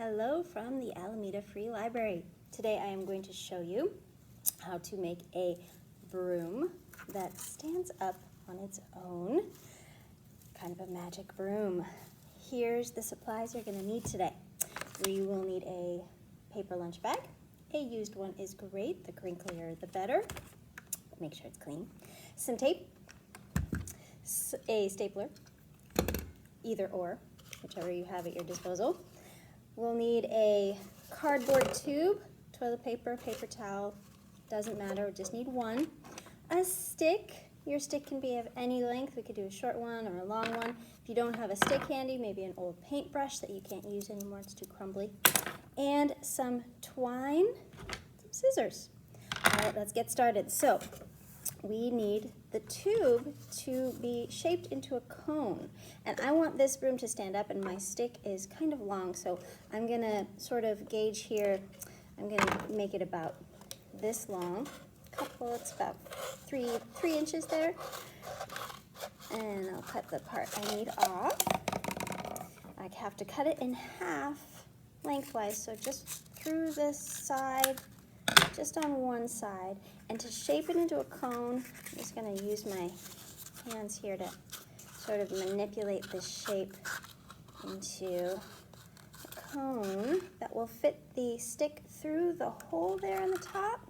Hello from the Alameda Free Library. Today I am going to show you how to make a broom that stands up on its own, kind of a magic broom. Here's the supplies you're going to need today. We will need a paper lunch bag. A used one is great, the crinklier the better. Make sure it's clean. Some tape, a stapler, either or, whichever you have at your disposal. We'll need a cardboard tube, toilet paper, paper towel, doesn't matter, we just need one. A stick, your stick can be of any length, we could do a short one or a long one. If you don't have a stick handy, maybe an old paintbrush that you can't use anymore, it's too crumbly. And some twine, some scissors. All right, let's get started. So, we need the tube to be shaped into a cone. And I want this broom to stand up, and my stick is kind of long, so I'm gonna sort of gauge here. I'm gonna make it about this long. It's about three inches there. And I'll cut the part I need off. I have to cut it in half lengthwise, so just through this side, just on one side. And to shape it into a cone, I'm just going to use my hands here to sort of manipulate this shape into a cone that will fit the stick through the hole there on the top.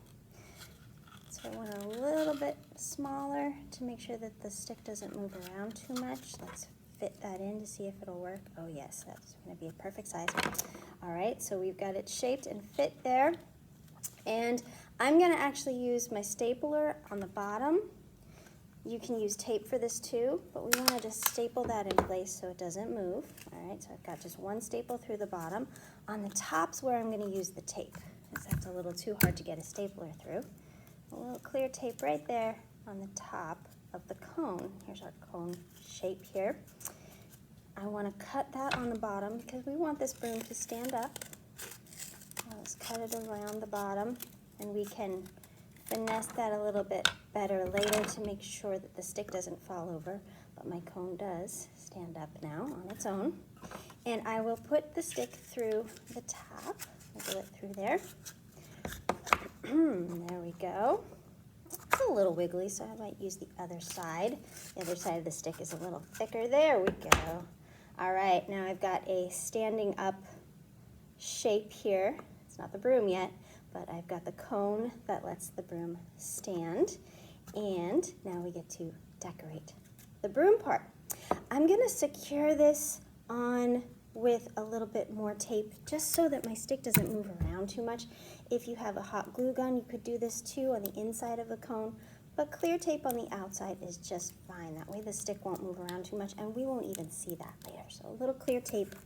So I want a little bit smaller to make sure that the stick doesn't move around too much. Let's fit that in to see if it'll work. Oh yes, that's going to be a perfect size. All right, so we've got it shaped and fit there. And I'm going to actually use my stapler on the bottom. You can use tape for this too, but we want to just staple that in place so it doesn't move. All right, so I've got just one staple through the bottom. On the top's where I'm going to use the tape, because that's a little too hard to get a stapler through. A little clear tape right there on the top of the cone. Here's our cone shape here. I want to cut that on the bottom because we want this broom to stand up. Let's cut it around the bottom, and we can finesse that a little bit better later to make sure that the stick doesn't fall over, but my cone does stand up now on its own. And I will put the stick through the top, wiggle it through there. There we go. It's a little wiggly, so I might use the other side. The other side of the stick is a little thicker. There we go. All right, now I've got a standing up shape here. It's not the broom yet, but I've got the cone that lets the broom stand. And now we get to decorate the broom part. I'm going to secure this on with a little bit more tape just so that my stick doesn't move around too much. If you have a hot glue gun, you could do this too on the inside of the cone, but clear tape on the outside is just fine. That way the stick won't move around too much, and we won't even see that later. So a little clear tape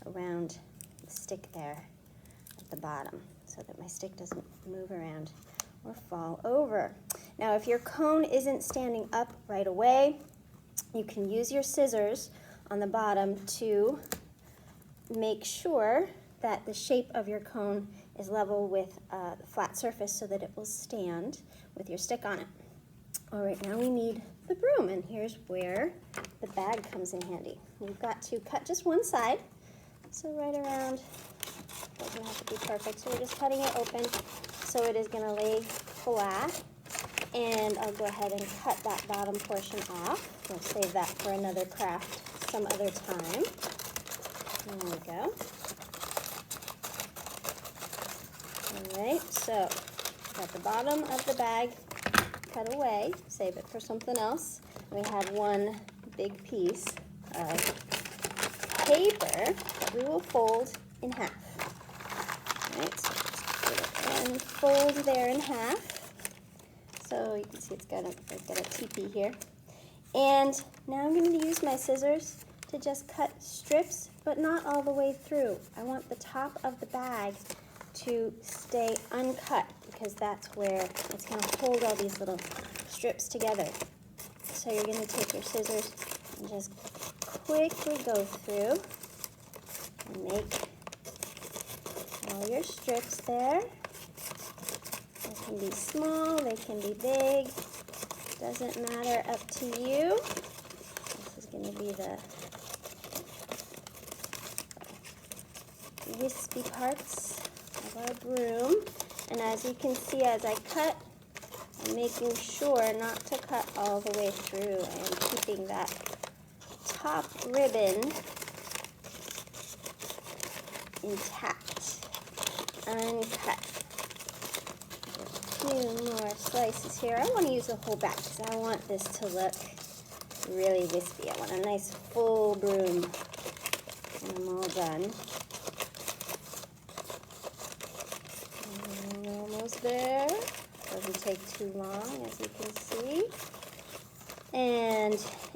around the stick there at the bottom so that my stick doesn't move around or fall over. Now if your cone isn't standing up right away, you can use your scissors on the bottom to make sure that the shape of your cone is level with the flat surface so that it will stand with your stick on it. All right, now we need the broom, and here's where the bag comes in handy. We've got to cut just one side, so right around, doesn't have to be perfect, so we're just cutting it open so it is going to lay flat. And I'll go ahead and cut that bottom portion off. We'll save that for another craft some other time. There we go. All right, so got the bottom of the bag cut away. Save it for something else. We have one big piece of paper that we will fold in half. All right, so just put it and fold there in half. So you can see it's got a teepee here. And now I'm going to use my scissors to just cut strips, but not all the way through. I want the top of the bag to stay uncut because that's where it's going to hold all these little strips together. So you're going to take your scissors and just quickly go through and make all your strips there. They can be small, they can be big, doesn't matter, up to you. This is going to be the wispy parts of our broom. And as you can see, as I cut, I'm making sure not to cut all the way through. I am keeping that top ribbon intact, uncut. A few more slices here. I want to use the whole back because I want this to look really wispy. I want a nice full broom. And I'm all done. And almost there. Doesn't take too long, as you can see. And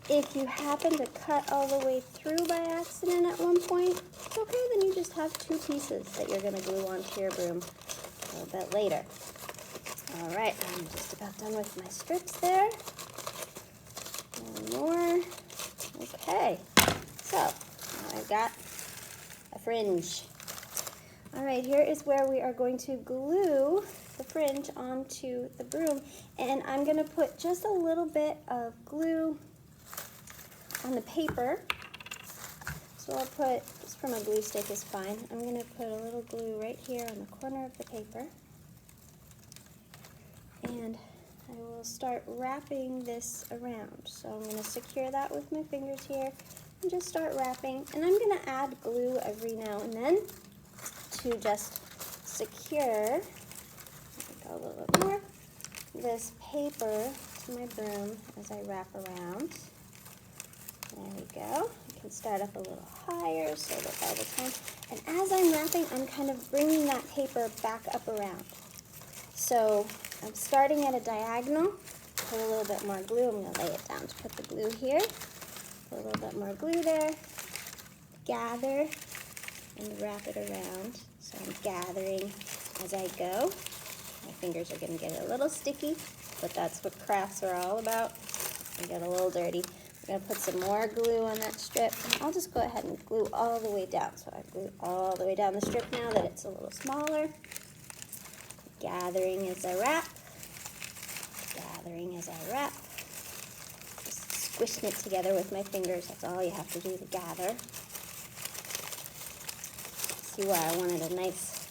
if you happen to cut all the way through by accident at one point, it's okay, then you just have two pieces that you're going to glue onto your broom a little bit later. All right, I'm just about done with my strips there. One more. Okay, so now I've got a fringe. All right, here is where we are going to glue the fringe onto the broom, and I'm going to put just a little bit of glue on the paper. So I'll put, just from a glue stick is fine, I'm going to put a little glue right here on the corner of the paper, and I will start wrapping this around. So I'm going to secure that with my fingers here and just start wrapping, and I'm going to add glue every now and then to just secure a little bit more this paper to my broom as I wrap around. There we go. I can start up a little higher so that by the time, and as I'm wrapping, I'm kind of bringing that paper back up around. So I'm starting at a diagonal, put a little bit more glue. I'm going to lay it down to put the glue here. Put a little bit more glue there. Gather and wrap it around. So I'm gathering as I go. My fingers are going to get a little sticky, but that's what crafts are all about. They get a little dirty. I'm going to put some more glue on that strip, and I'll just go ahead and glue all the way down. So I glue all the way down the strip now that it's a little smaller. Gathering as I wrap. Gathering as I wrap. Just squishing it together with my fingers. That's all you have to do to gather. See why I wanted a nice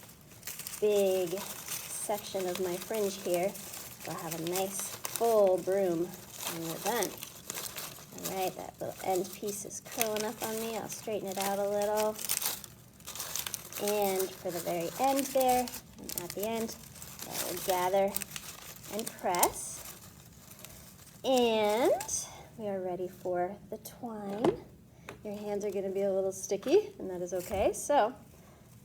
big section of my fringe here. So I'll have a nice full broom when we're done. All right, that little end piece is curling up on me. I'll straighten it out a little. And for the very end there, and at the end, I will gather and press. And we are ready for the twine. Your hands are going to be a little sticky, and that is okay. So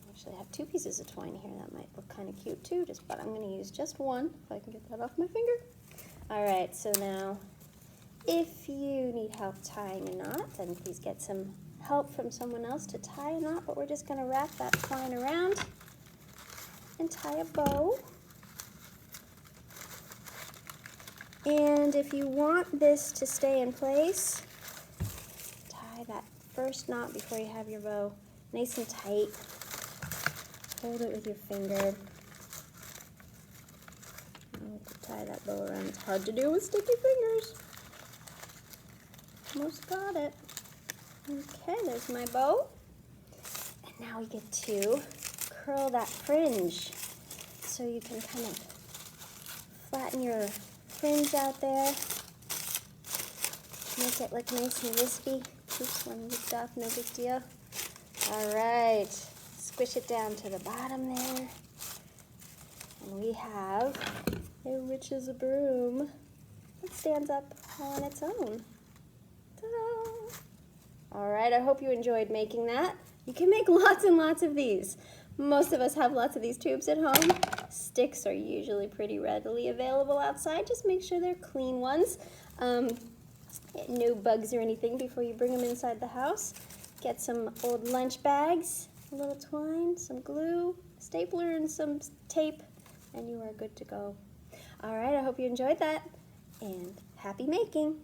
actually I have two pieces of twine here. That might look kind of cute too, but I'm going to use just one if I can get that off my finger. All right, so now if you need help tying a knot, then please get some help from someone else to tie a knot, but we're just going to wrap that twine around and tie a bow. And if you want this to stay in place, tie that first knot before you have your bow nice and tight. Hold it with your finger. Tie that bow around. It's hard to do with sticky fingers. Almost got it. Okay, there's my bow. And now we get to curl that fringe. So you can kind of flatten your fringe out there. Make it look nice and wispy. Oops, one ripped off, no big deal. All right, squish it down to the bottom there. And we have a witch is a broom that stands up on its own. Ta-da! All right, I hope you enjoyed making that. You can make lots and lots of these. Most of us have lots of these tubes at home. Sticks are usually pretty readily available outside. Just make sure they're clean ones. No bugs or anything before you bring them inside the house. Get some old lunch bags, a little twine, some glue, a stapler, and some tape, and you are good to go. All right, I hope you enjoyed that, and happy making.